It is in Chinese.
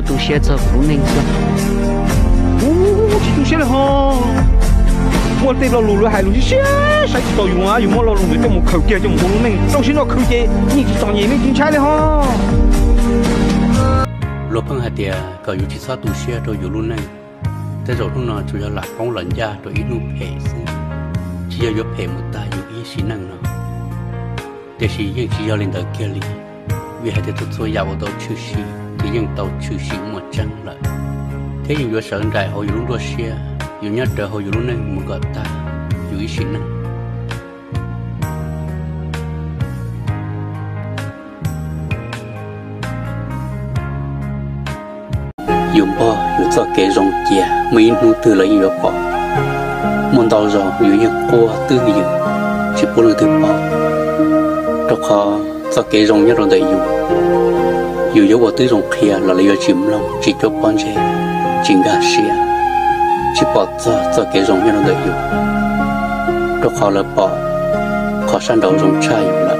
都写着不能说。这都写了哈。我对老路了还路去写，谁知道用啊？用我老路对这么口结就唔好弄，当时那口结你就当年没精彩了哈。罗鹏还点个有几啥都写都有路呢，在这路呢就要拿帮人家都一路陪是，只要有陪不大有一些能了，但是ยัง只要领导给力，为还得做业务到出息，给ยัง到出息没挣了，แต่ยัง有时候在后有路多些。有人在后有路呢，没个大，有一些呢。有包有做给容易，没弄得了有包，梦到着有一锅都有，只不能得包。这个做给容易了的有我对容易了了有金龙，只做帮着，金嘎些。chỉ bỏ cho cái rồng như nó đượcอยู่ rồi họ là bỏ khó san đầu rồng traiอยู่